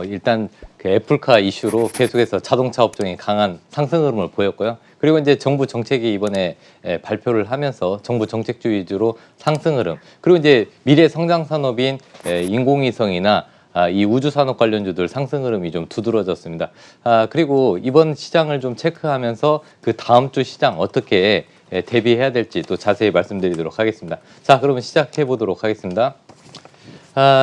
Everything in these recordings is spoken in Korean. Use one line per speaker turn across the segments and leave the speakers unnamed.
일단 그 애플카 이슈로 계속해서 자동차 업종이 강한 상승 흐름을 보였고요. 그리고 이제 정부 정책이 이번에 발표를 하면서 정부 정책주 위주로 상승 흐름, 그리고 이제 미래 성장 산업인 인공위성이나 이 우주 산업 관련주들 상승 흐름이 좀 두드러졌습니다. 그리고 이번 시장을 좀 체크하면서 그 다음 주 시장 어떻게 대비해야 될지 또 자세히 말씀드리도록 하겠습니다. 자, 그러면 시작해 보도록 하겠습니다.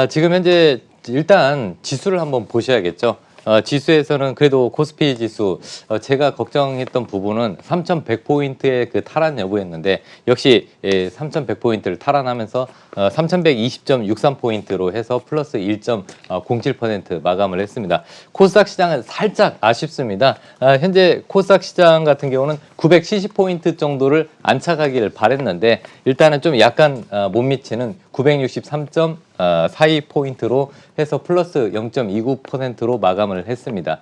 지금 현재 일단 지수를 한번 보셔야겠죠. 지수에서는 그래도 코스피 지수 제가 걱정했던 부분은 3,100포인트의 그 탈환 여부였는데 역시 3,100포인트를 탈환하면서 3,120.63포인트로 해서 플러스 1.07% 마감을 했습니다. 코스닥 시장은 살짝 아쉽습니다. 현재 코스닥 시장 같은 경우는 970포인트 정도를 안착하기를 바랬는데 일단은 좀 약간 못 미치는 963.42포인트로 해서 플러스 0.29%로 마감을 했습니다.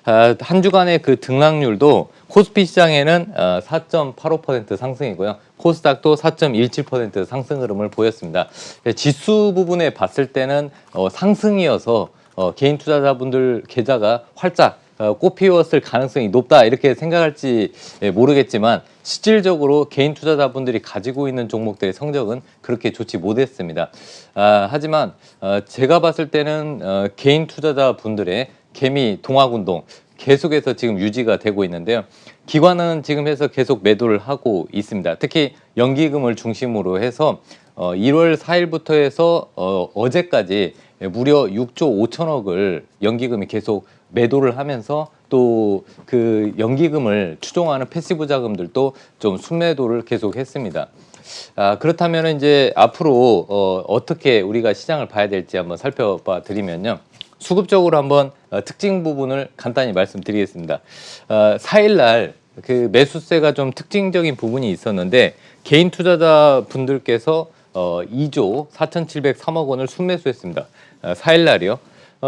한 주간의 그 등락률도 코스피 시장에는 4.85% 상승이고요. 코스닥도 4.17% 상승 흐름을 보였습니다. 지수 부분에 봤을 때는 상승이어서 개인 투자자분들 계좌가 활짝 꽃 피웠을 가능성이 높다 이렇게 생각할지 모르겠지만 실질적으로 개인 투자자분들이 가지고 있는 종목들의 성적은 그렇게 좋지 못했습니다. 하지만 제가 봤을 때는 개인 투자자분들의 개미 동학운동 계속해서 지금 유지가 되고 있는데요. 기관은 지금 해서 계속 매도를 하고 있습니다. 특히 연기금을 중심으로 해서 1월 4일부터 해서 어제까지 무려 6조 5천억을 연기금이 계속 매도를 하면서 또 그 연기금을 추종하는 패시브 자금들도 좀 순매도를 계속 했습니다. 그렇다면 이제 앞으로 어떻게 우리가 시장을 봐야 될지 한번 살펴봐 드리면요. 수급적으로 한번 특징 부분을 간단히 말씀드리겠습니다. 4일날 그 매수세가 좀 특징적인 부분이 있었는데 개인 투자자 분들께서 2조 4,703억 원을 순매수했습니다. 4일날이요.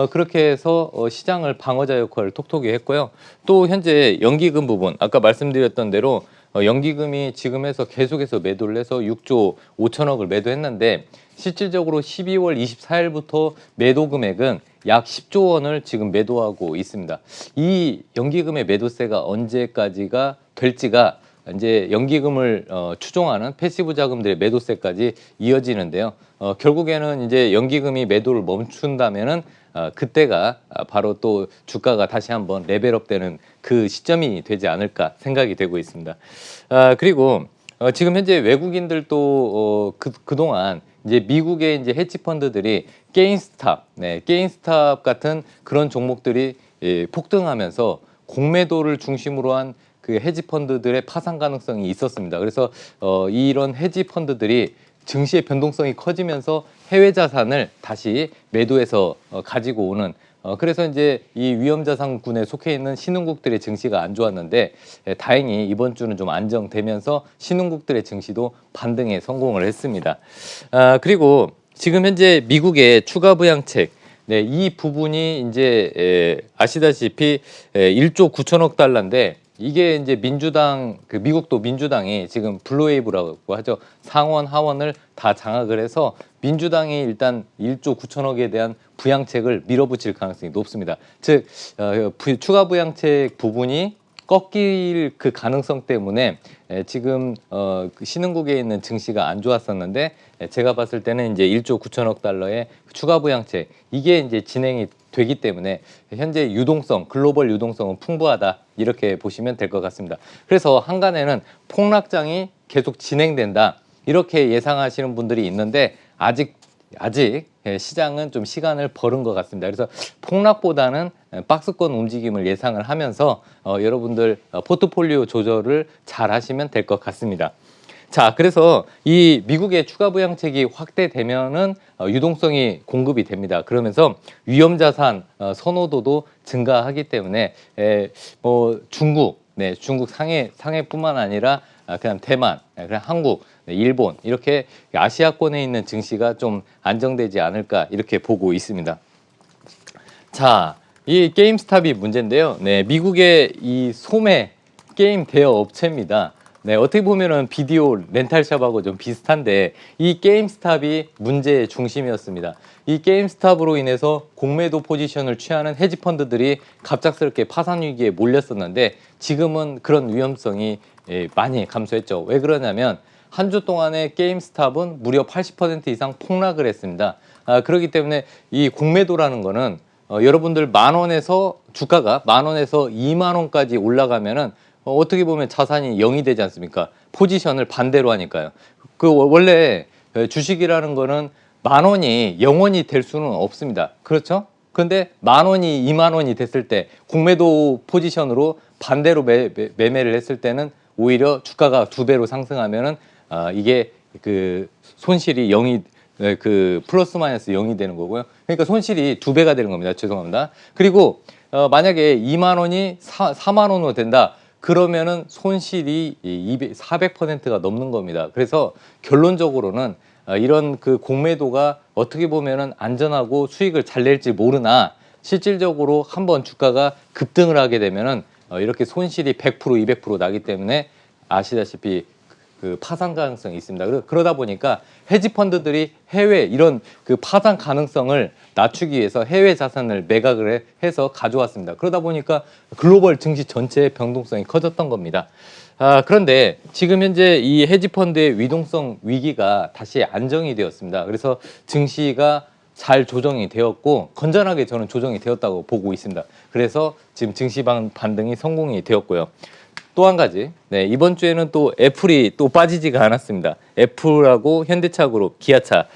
그렇게 해서 시장을 방어자 역할을 톡톡히 했고요. 또 현재 연기금 부분, 아까 말씀드렸던 대로 연기금이 지금 해서 계속해서 매도를 해서 6조 5천억을 매도했는데 실질적으로 12월 24일부터 매도 금액은 약 10조 원을 지금 매도하고 있습니다. 이 연기금의 매도세가 언제까지가 될지가 이제 연기금을 추종하는 패시브 자금들의 매도세까지 이어지는데요. 결국에는 이제 연기금이 매도를 멈춘다면은 그때가 바로 또 주가가 다시 한번 레벨업되는 그 시점이 되지 않을까 생각이 되고 있습니다. 그리고 지금 현재 외국인들도 그동안 이제 미국의 이제 헤지 펀드들이 게인스탑 같은 그런 종목들이 폭등하면서 공매도를 중심으로 한 그 헤지 펀드들의 파산 가능성이 있었습니다. 그래서 이런 헤지 펀드들이 증시의 변동성이 커지면서 해외 자산을 다시 매도해서 가지고 오는 그래서 이제 이 위험자산군에 속해 있는 신흥국들의 증시가 안 좋았는데 다행히 이번 주는 좀 안정되면서 신흥국들의 증시도 반등에 성공을 했습니다. 그리고 지금 현재 미국의 추가 부양책 이 부분이 이제 아시다시피 1조 9천억 달러인데 이게 이제 민주당 미국도 민주당이 지금 블루웨이브라고 하죠. 상원 하원을 다 장악을 해서 민주당이 일단 1조 9천억에 대한 부양책을 밀어붙일 가능성이 높습니다. 즉 추가 부양책 부분이 꺾일 그 가능성 때문에 지금 신흥국에 있는 증시가 안 좋았었는데 제가 봤을 때는 이제 1조 9천억 달러의 추가 부양책 이게 이제 진행이 되기 때문에 현재 유동성, 글로벌 유동성은 풍부하다 이렇게 보시면 될 것 같습니다. 그래서 한간에는 폭락장이 계속 진행된다 이렇게 예상하시는 분들이 있는데 아직 시장은 좀 시간을 벌은 것 같습니다. 그래서 폭락보다는 박스권 움직임을 예상을 하면서 여러분들 포트폴리오 조절을 잘 하시면 될 것 같습니다. 자, 그래서 이 미국의 추가 부양책이 확대되면은 유동성이 공급이 됩니다. 그러면서 위험자산 선호도도 증가하기 때문에 뭐 중국 상해뿐만 아니라 그냥 대만, 그냥 한국, 일본 이렇게 아시아권에 있는 증시가 좀 안정되지 않을까 이렇게 보고 있습니다. 자, 이 게임스탑이 문제인데요. 미국의 이 소매 게임 대여 업체입니다. 네, 어떻게 보면은 비디오 렌탈샵하고 좀 비슷한데 이 게임스탑이 문제의 중심이었습니다. 이 게임스탑으로 인해서 공매도 포지션을 취하는 헤지펀드들이 갑작스럽게 파산 위기에 몰렸었는데 지금은 그런 위험성이 많이 감소했죠. 왜 그러냐면 한 주 동안에 게임스탑은 무려 80% 이상 폭락을 했습니다. 그렇기 때문에 이 공매도라는 거는 여러분들 만 원에서 주가가 만 원에서 2만 원까지 올라가면은 어떻게 보면 자산이 0이 되지 않습니까? 포지션을 반대로 하니까요. 그 원래 주식이라는 거는 만 원이 0원이 될 수는 없습니다. 그렇죠? 근데 만 원이 2만 원이 됐을 때 공매도 포지션으로 반대로 매매를 했을 때는 오히려 주가가 2배로 상승하면은 이게 그 손실이 0이 그 플러스 마이너스 0이 되는 거고요. 그러니까 손실이 2배가 되는 겁니다. 죄송합니다. 그리고 만약에 2만 원이 4만 원으로 된다. 그러면은 손실이 400%가 넘는 겁니다. 그래서 결론적으로는 이런 그 공매도가 어떻게 보면은 안전하고 수익을 잘 낼지 모르나 실질적으로 한번 주가가 급등을 하게 되면은 이렇게 손실이 100% 200% 나기 때문에 아시다시피 그 파산 가능성이 있습니다. 그러다 보니까 헤지 펀드들이 해외 이런 그 파산 가능성을 낮추기 위해서 해외 자산을 매각을 해서 가져왔습니다. 그러다 보니까 글로벌 증시 전체의 변동성이 커졌던 겁니다. 그런데 지금 현재 이 헤지 펀드의 위동성 위기가 다시 안정이 되었습니다. 그래서 증시가 잘 조정이 되었고 건전하게 저는 조정이 되었다고 보고 있습니다. 그래서 지금 증시 반등이 성공이 되었고요. 또 한 가지, 네, 이번 주에는 또 애플이 또 빠지지가 않았습니다. 애플하고 현대차그룹, 기아차.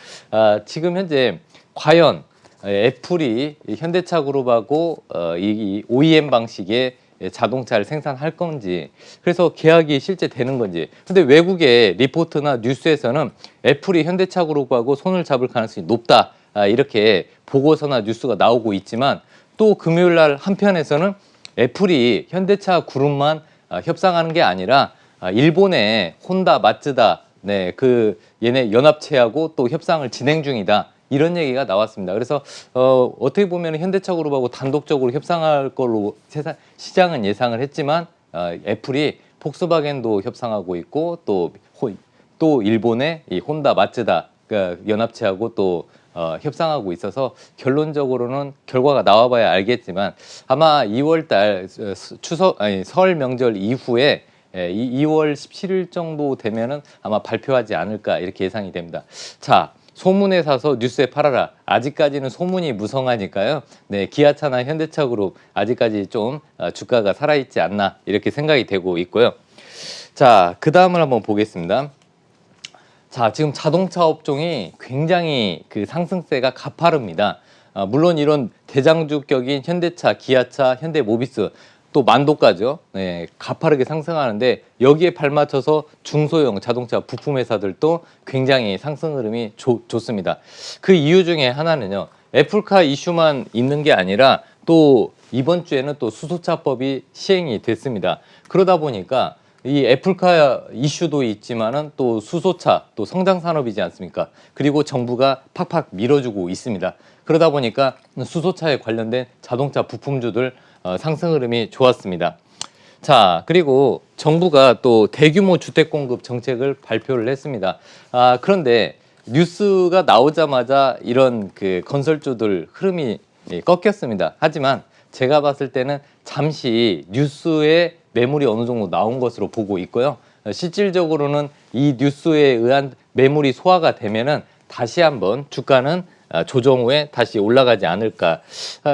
지금 현재 과연 애플이 현대차그룹하고 이 OEM 방식의 자동차를 생산할 건지, 그래서 계약이 실제 되는 건지. 근데 외국의 리포트나 뉴스에서는 애플이 현대차그룹하고 손을 잡을 가능성이 높다, 이렇게 보고서나 뉴스가 나오고 있지만, 또 금요일 날 한편에서는 애플이 현대차 그룹만 협상하는 게 아니라 일본의 혼다, 마츠다, 네, 그 얘네 연합체하고 또 협상을 진행 중이다. 이런 얘기가 나왔습니다. 그래서 어떻게 보면 현대차그룹하고 단독적으로 협상할 걸로 시장은 예상을 했지만 애플이 폭스바겐도 협상하고 있고 또 일본의 이 혼다, 마츠다 그 연합체하고 또 협상하고 있어서 결론적으로는 결과가 나와봐야 알겠지만 아마 2월달 설 명절 이후에 2월 17일 정도 되면은 아마 발표하지 않을까 이렇게 예상이 됩니다. 자, 소문에 사서 뉴스에 팔아라. 아직까지는 소문이 무성하니까요. 네, 기아차나 현대차그룹 아직까지 좀 주가가 살아있지 않나 이렇게 생각이 되고 있고요. 자, 그 다음을 한번 보겠습니다. 자, 지금 자동차 업종이 굉장히 그 상승세가 가파릅니다. 물론 이런 대장주격인 현대차, 기아차, 현대모비스 또 만도까지요. 네, 가파르게 상승하는데 여기에 발맞춰서 중소형 자동차 부품 회사들도 굉장히 상승 흐름이 좋습니다. 그 이유 중에 하나는요. 애플카 이슈만 있는 게 아니라 또 이번 주에는 또 수소차법이 시행이 됐습니다. 그러다 보니까 이 애플카 이슈도 있지만은 또 수소차, 또 성장 산업이지 않습니까? 그리고 정부가 팍팍 밀어주고 있습니다. 그러다 보니까 수소차에 관련된 자동차 부품주들 상승 흐름이 좋았습니다. 자, 그리고 정부가 또 대규모 주택 공급 정책을 발표를 했습니다. 그런데 뉴스가 나오자마자 이런 그 건설주들 흐름이 꺾였습니다. 하지만 제가 봤을 때는 잠시 뉴스에 매물이 어느 정도 나온 것으로 보고 있고요. 실질적으로는 이 뉴스에 의한 매물이 소화가 되면은 다시 한번 주가는 조정 후에 다시 올라가지 않을까.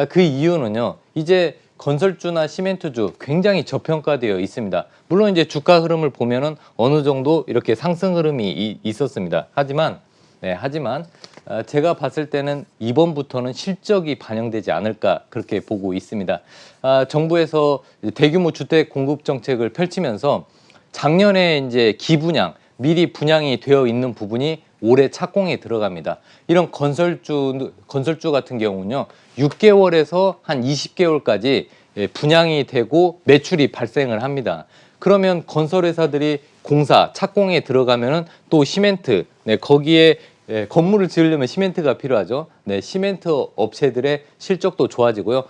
그 이유는요. 이제 건설주나 시멘트주 굉장히 저평가되어 있습니다. 물론 이제 주가 흐름을 보면은 어느 정도 이렇게 상승 흐름이 있었습니다. 하지만 제가 봤을 때는 이번부터는 실적이 반영되지 않을까 그렇게 보고 있습니다. 정부에서 대규모 주택 공급 정책을 펼치면서 작년에 이제 기분양, 미리 분양이 되어 있는 부분이 올해 착공에 들어갑니다. 이런 건설주 같은 경우는요, 6개월에서 한 20개월까지 분양이 되고 매출이 발생을 합니다. 그러면 건설회사들이 공사, 착공에 들어가면은 또 시멘트, 네, 거기에 건물을 지으려면 시멘트가 필요하죠. 네, 시멘트 업체들의 실적도 좋아지고요.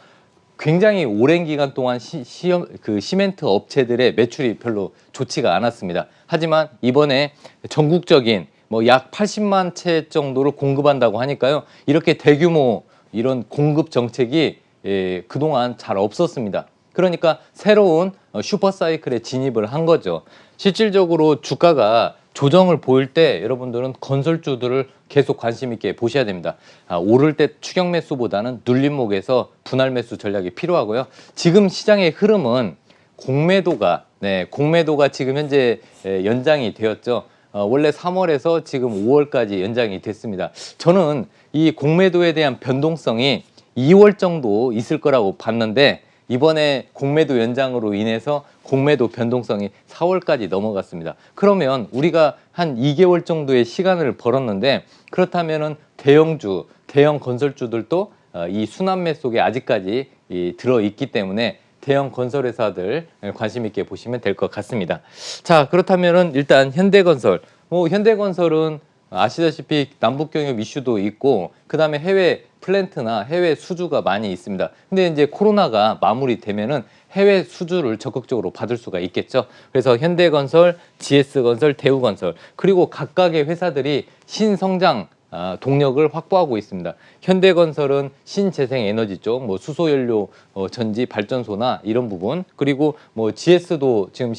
굉장히 오랜 기간 동안 시멘트 업체들의 매출이 별로 좋지가 않았습니다. 하지만 이번에 전국적인 뭐 약 80만 채 정도를 공급한다고 하니까요. 이렇게 대규모 이런 공급 정책이 그동안 잘 없었습니다. 그러니까 새로운 슈퍼사이클에 진입을 한 거죠. 실질적으로 주가가 조정을 보일 때 여러분들은 건설주들을 계속 관심 있게 보셔야 됩니다. 오를 때 추격 매수보다는 눌림목에서 분할 매수 전략이 필요하고요. 지금 시장의 흐름은 공매도가 지금 현재 연장이 되었죠. 원래 3월에서 지금 5월까지 연장이 됐습니다. 저는 이 공매도에 대한 변동성이 2월 정도 있을 거라고 봤는데 이번에 공매도 연장으로 인해서 공매도 변동성이 4월까지 넘어갔습니다. 그러면 우리가 한 2개월 정도의 시간을 벌었는데 그렇다면은 대형 건설주들도 이 순환매 속에 아직까지 들어있기 때문에 대형 건설회사들 관심 있게 보시면 될 것 같습니다. 자, 그렇다면은 일단 현대건설은 아시다시피 남북 경협 이슈도 있고 그다음에 해외 플랜트나 해외 수주가 많이 있습니다. 근데 이제 코로나가 마무리되면은 해외 수주를 적극적으로 받을 수가 있겠죠. 그래서 현대건설, GS건설, 대우건설 그리고 각각의 회사들이 신성장 동력을 확보하고 있습니다. 현대건설은 신재생 에너지 쪽, 뭐 수소연료 전지 발전소나 이런 부분, 그리고 뭐 GS도 지금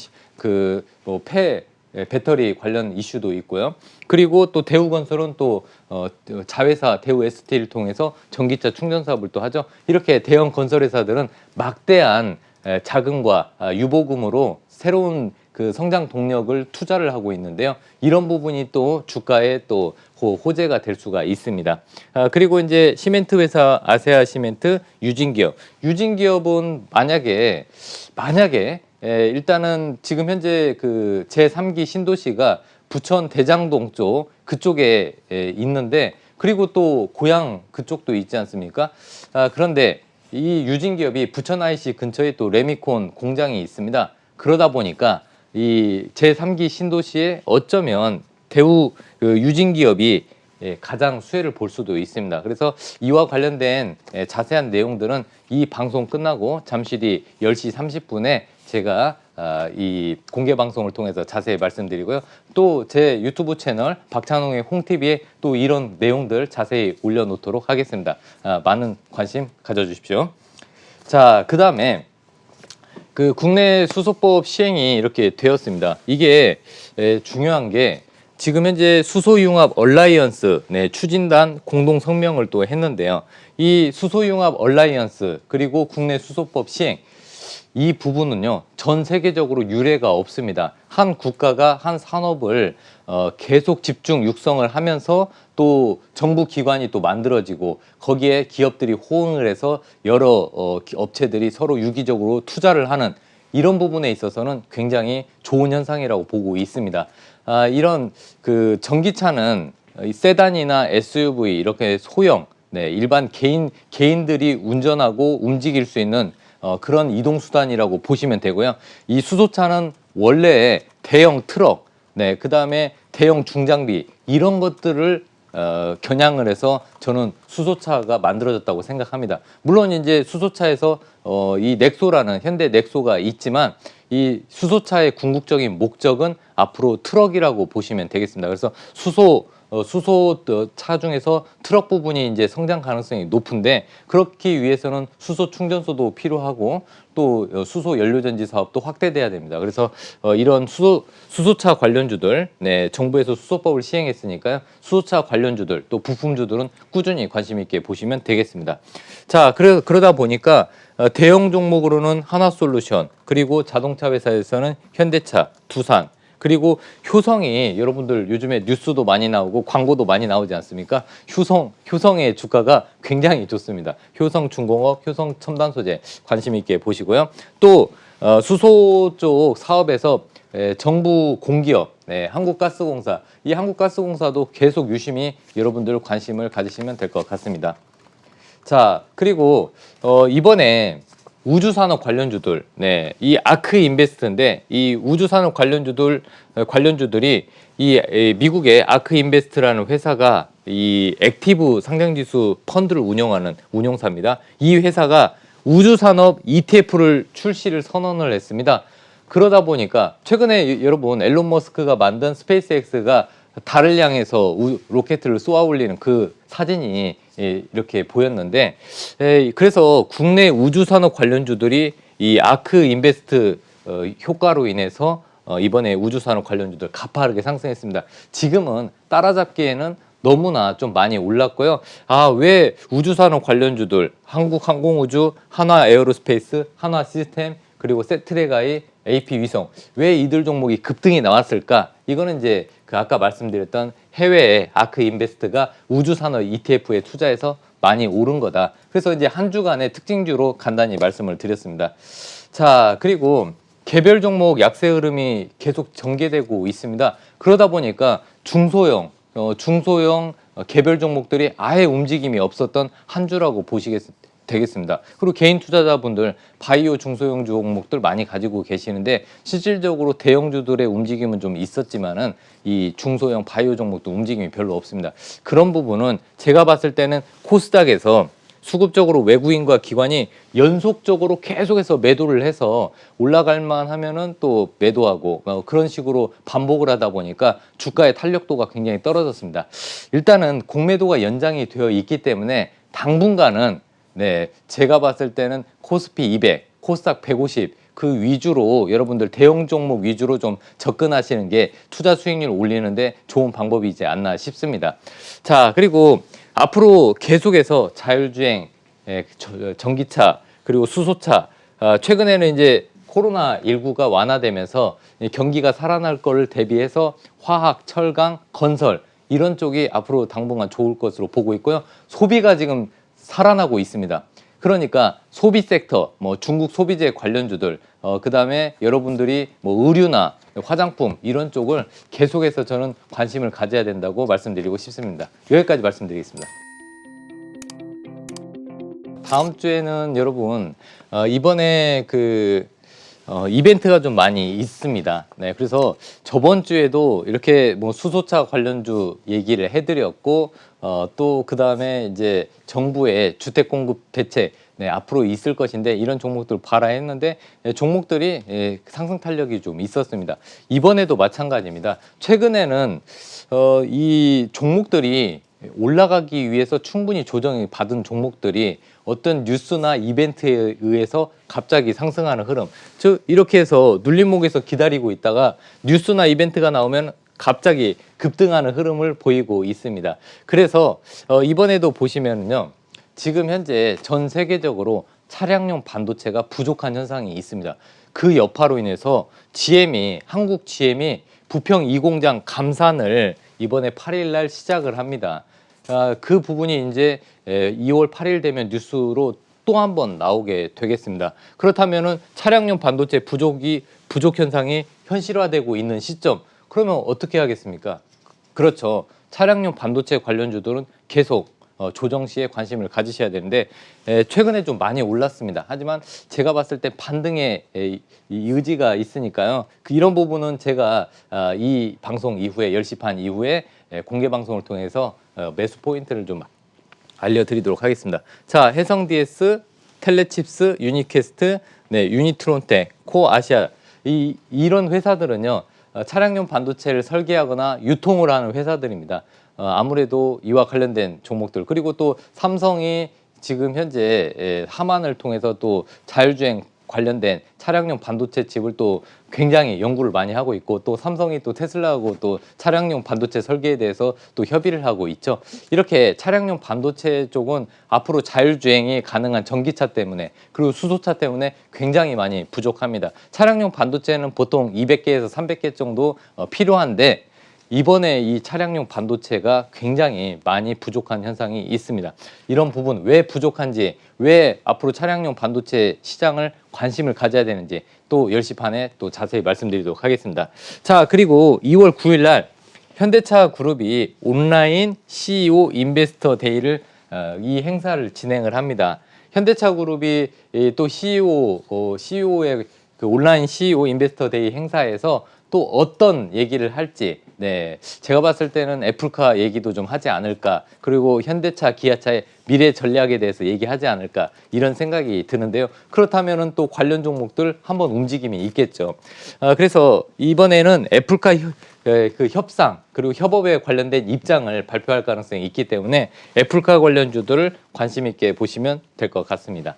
배터리 관련 이슈도 있고요. 그리고 또 대우건설은 또 자회사 대우 ST를 통해서 전기차 충전 사업을 또 하죠. 이렇게 대형 건설회사들은 막대한 자금과 유보금으로 새로운 그 성장 동력을 투자를 하고 있는데요. 이런 부분이 또 주가에 또 호재가 될 수가 있습니다. 그리고 이제 시멘트 회사 아세아 시멘트 유진기업은 만약에 일단은 지금 현재 그 제3기 신도시가 부천 대장동 쪽 그쪽에 있는데 그리고 또 고양 그쪽도 있지 않습니까? 그런데 이 유진기업이 부천 IC 근처에 또 레미콘 공장이 있습니다. 그러다 보니까 이 제3기 신도시에 어쩌면 대우 유진기업이 가장 수혜를 볼 수도 있습니다. 그래서 이와 관련된 자세한 내용들은 이 방송 끝나고 잠시 뒤 10시 30분에 제가 이 공개 방송을 통해서 자세히 말씀드리고요. 또 제 유튜브 채널 박찬홍의 홍TV에 또 이런 내용들 자세히 올려놓도록 하겠습니다. 많은 관심 가져주십시오. 자, 그 다음에 그 국내 수소법 시행이 이렇게 되었습니다. 이게 중요한 게 지금 현재 수소융합 얼라이언스 추진단 공동 성명을 또 했는데요. 이 수소융합 얼라이언스 그리고 국내 수소법 시행 이 부분은요 전 세계적으로 유례가 없습니다. 한 국가가 한 산업을 계속 집중 육성을 하면서 또 정부 기관이 또 만들어지고 거기에 기업들이 호응을 해서 여러 업체들이 서로 유기적으로 투자를 하는 이런 부분에 있어서는 굉장히 좋은 현상이라고 보고 있습니다. 이런 그 전기차는 세단이나 SUV 이렇게 소형 일반 개인들이 운전하고 움직일 수 있는 그런 이동 수단이라고 보시면 되고요. 이 수소차는 원래 대형 트럭, 그 다음에 대형 중장비 이런 것들을 겨냥을 해서 저는 수소차가 만들어졌다고 생각합니다. 물론 이제 수소차에서 이 넥소라는 현대 넥소가 있지만 이 수소차의 궁극적인 목적은 앞으로 트럭이라고 보시면 되겠습니다. 그래서 수소차 중에서 트럭 부분이 이제 성장 가능성이 높은데 그렇기 위해서는 수소 충전소도 필요하고 또 수소 연료전지 사업도 확대돼야 됩니다. 그래서 이런 수소차 관련주들, 정부에서 수소법을 시행했으니까요. 수소차 관련주들 또 부품주들은 꾸준히 관심 있게 보시면 되겠습니다. 자, 그러다 보니까 대형 종목으로는 하나솔루션 그리고 자동차 회사에서는 현대차, 두산 그리고 효성이 여러분들 요즘에 뉴스도 많이 나오고 광고도 많이 나오지 않습니까? 효성의 주가가 굉장히 좋습니다. 효성중공업, 효성첨단소재 관심 있게 보시고요. 또 수소 쪽 사업에서 정부 공기업, 한국가스공사, 이 한국가스공사도 계속 유심히 여러분들 관심을 가지시면 될 것 같습니다. 자, 그리고 이번에 우주산업 관련주들, 이 아크 인베스트인데 이 우주산업 관련주들이 이 미국의 아크 인베스트라는 회사가 이 액티브 상장지수 펀드를 운영하는 운용사입니다. 이 회사가 우주산업 ETF를 출시를 선언을 했습니다. 그러다 보니까 최근에 여러분 앨런 머스크가 만든 스페이스X가 달을 향해서 로켓을 쏘아 올리는 그 사진이 이렇게 보였는데, 그래서 국내 우주산업 관련주들이 이 아크 인베스트 효과로 인해서 이번에 우주산업 관련주들 가파르게 상승했습니다. 지금은 따라잡기에는 너무나 좀 많이 올랐고요. 아, 왜 우주산업 관련주들, 한국항공우주, 한화에어로스페이스, 한화시스템, 그리고 세트레가이, AP위성, 왜 이들 종목이 급등이 나왔을까? 이거는 이제 그 아까 말씀드렸던 해외의 아크 인베스트가 우주산업 ETF에 투자해서 많이 오른 거다. 그래서 이제 한 주간의 특징주로 간단히 말씀을 드렸습니다. 자, 그리고 개별 종목 약세 흐름이 계속 전개되고 있습니다. 그러다 보니까 중소형 개별 종목들이 아예 움직임이 없었던 한 주라고 되겠습니다. 그리고 개인 투자자분들 바이오 중소형 종목들 많이 가지고 계시는데 실질적으로 대형주들의 움직임은 좀 있었지만은 이 중소형 바이오 종목도 움직임이 별로 없습니다. 그런 부분은 제가 봤을 때는 코스닥에서 수급적으로 외국인과 기관이 연속적으로 계속해서 매도를 해서 올라갈만 하면은 또 매도하고 그런 식으로 반복을 하다 보니까 주가의 탄력도가 굉장히 떨어졌습니다. 일단은 공매도가 연장이 되어 있기 때문에 당분간은 제가 봤을 때는 코스피 200, 코스닥 150 그 위주로 여러분들 대형 종목 위주로 좀 접근하시는 게 투자 수익률을 올리는데 좋은 방법이지 않나 싶습니다. 자, 그리고 앞으로 계속해서 자율주행, 전기차, 그리고 수소차, 최근에는 이제 코로나19가 완화되면서 경기가 살아날 거를 대비해서 화학, 철강, 건설 이런 쪽이 앞으로 당분간 좋을 것으로 보고 있고요. 소비가 지금 살아나고 있습니다. 그러니까 소비 섹터, 뭐 중국 소비재 관련주들, 그다음에 여러분들이 뭐 의류나 화장품 이런 쪽을 계속해서 저는 관심을 가져야 된다고 말씀드리고 싶습니다. 여기까지 말씀드리겠습니다. 다음 주에는 여러분 이번에 이벤트가 좀 많이 있습니다. 네, 그래서 저번 주에도 이렇게 뭐 수소차 관련주 얘기를 해드렸고 또 그 다음에 이제 정부의 주택 공급 대책 앞으로 있을 것인데 이런 종목들 봐라 했는데 종목들이 상승 탄력이 좀 있었습니다. 이번에도 마찬가지입니다. 최근에는 이 종목들이 올라가기 위해서 충분히 조정이 받은 종목들이 어떤 뉴스나 이벤트에 의해서 갑자기 상승하는 흐름, 즉 이렇게 해서 눌림목에서 기다리고 있다가 뉴스나 이벤트가 나오면 갑자기 급등하는 흐름을 보이고 있습니다. 그래서 이번에도 보시면요, 지금 현재 전 세계적으로 차량용 반도체가 부족한 현상이 있습니다. 그 여파로 인해서 한국 GM이 부평 2공장 감산을 이번에 8일 날 시작을 합니다. 그 부분이 이제 2월 8일 되면 뉴스로 또 한 번 나오게 되겠습니다. 그렇다면은 차량용 반도체 부족 현상이 현실화되고 있는 시점, 그러면 어떻게 하겠습니까? 그렇죠. 차량용 반도체 관련주들은 계속 조정 시에 관심을 가지셔야 되는데 최근에 좀 많이 올랐습니다. 하지만 제가 봤을 때 반등의 의지가 있으니까요. 이런 부분은 제가 이 방송 이후에 10시 반 이후에 공개 방송을 통해서 매수 포인트를 좀 알려드리도록 하겠습니다. 자, 해성DS, 텔레칩스, 유니캐스트, 유니트론텍, 코아시아 이런 회사들은요. 차량용 반도체를 설계하거나 유통을 하는 회사들입니다. 아무래도 이와 관련된 종목들, 그리고 또 삼성이 지금 현재 하만을 통해서 또 자율주행 관련된 차량용 반도체 칩을 또 굉장히 연구를 많이 하고 있고, 또 삼성이 또 테슬라하고 또 차량용 반도체 설계에 대해서 또 협의를 하고 있죠. 이렇게 차량용 반도체 쪽은 앞으로 자율주행이 가능한 전기차 때문에, 그리고 수소차 때문에 굉장히 많이 부족합니다. 차량용 반도체는 보통 200개에서 300개 정도 필요한데 이번에 이 차량용 반도체가 굉장히 많이 부족한 현상이 있습니다. 이런 부분 왜 부족한지, 왜 앞으로 차량용 반도체 시장을 관심을 가져야 되는지 또 10시 반에 또 자세히 말씀드리도록 하겠습니다. 자, 그리고 2월 9일 날 현대차 그룹이 온라인 CEO 인베스터 데이를 이 행사를 진행을 합니다. 현대차 그룹이 또 CEO의 그 온라인 CEO 인베스터 데이 행사에서 또 어떤 얘기를 할지 네, 제가 봤을 때는 애플카 얘기도 좀 하지 않을까, 그리고 현대차, 기아차의 미래 전략에 대해서 얘기하지 않을까, 이런 생각이 드는데요. 그렇다면은 또 관련 종목들 한번 움직임이 있겠죠. 그래서 이번에는 애플카 그 협상 그리고 협업에 관련된 입장을 발표할 가능성이 있기 때문에 애플카 관련주들을 관심 있게 보시면 될 것 같습니다.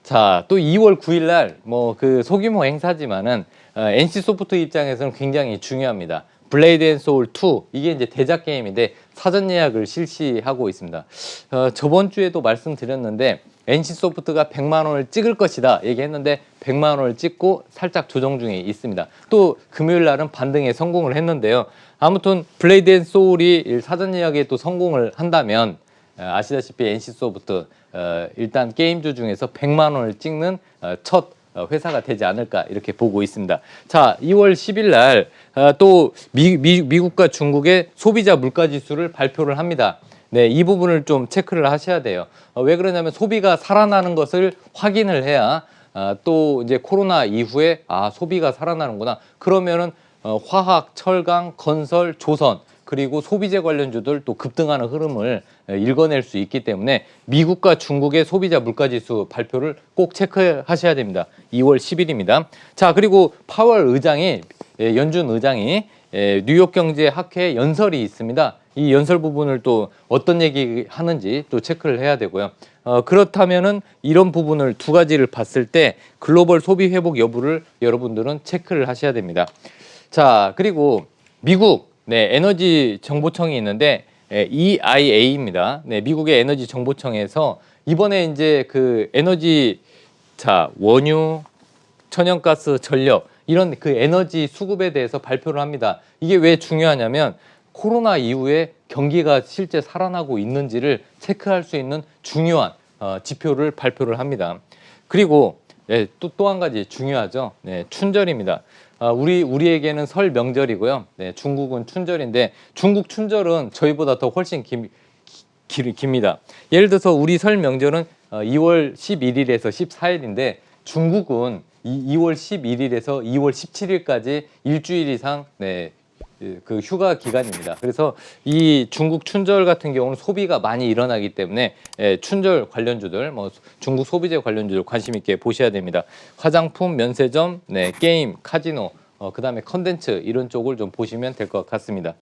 자, 또 2월 9일 날 뭐 그 소규모 행사지만은 NC 소프트 입장에서는 굉장히 중요합니다. 블레이드 앤 소울 2, 이게 이제 대작 게임인데 사전 예약을 실시하고 있습니다. 저번 주에도 말씀드렸는데 NC 소프트가 100만 원을 찍을 것이다 얘기했는데 100만 원을 찍고 살짝 조정 중에 있습니다. 또 금요일 날은 반등에 성공을 했는데요. 아무튼 블레이드 앤 소울이 사전 예약에 또 성공을 한다면 아시다시피 NC 소프트 일단 게임주 중에서 100만 원을 찍는 첫 회사가 되지 않을까 이렇게 보고 있습니다. 자, 2월 10일 날 또 미국과 중국의 소비자 물가 지수를 발표를 합니다. 네, 이 부분을 좀 체크를 하셔야 돼요. 왜 그러냐면 소비가 살아나는 것을 확인을 해야 또 이제 코로나 이후에 소비가 살아나는구나. 그러면은 화학, 철강, 건설, 조선 그리고 소비재 관련주들 또 급등하는 흐름을 읽어낼 수 있기 때문에 미국과 중국의 소비자 물가지수 발표를 꼭 체크하셔야 됩니다. 2월 10일입니다. 자, 그리고 파월 의장이 연준 의장이 뉴욕경제학회 연설이 있습니다. 이 연설 부분을 또 어떤 얘기 하는지 또 체크를 해야 되고요. 그렇다면은 이런 부분을 두 가지를 봤을 때 글로벌 소비 회복 여부를 여러분들은 체크를 하셔야 됩니다. 자, 그리고 미국 에너지 정보청이 있는데 EIA입니다. 네, 미국의 에너지 정보청에서 이번에 이제 그 에너지 원유, 천연가스, 전력 이런 그 에너지 수급에 대해서 발표를 합니다. 이게 왜 중요하냐면 코로나 이후에 경기가 실제 살아나고 있는지를 체크할 수 있는 중요한 지표를 발표를 합니다. 그리고 또 한 가지 중요하죠. 네, 춘절입니다. 우리에게는 설 명절이고요. 네, 중국은 춘절인데 중국 춘절은 저희보다 더 훨씬 깁니다. 예를 들어서 우리 설 명절은 2월 11일에서 14일인데 중국은 2월 11일에서 2월 17일까지 일주일 이상 그 휴가 기간입니다. 그래서 이 중국 춘절 같은 경우는 소비가 많이 일어나기 때문에 춘절 관련주들, 중국 소비재 관련주들 관심 있게 보셔야 됩니다. 화장품, 면세점, 게임, 카지노, 그다음에 컨텐츠 이런 쪽을 좀 보시면 될 것 같습니다.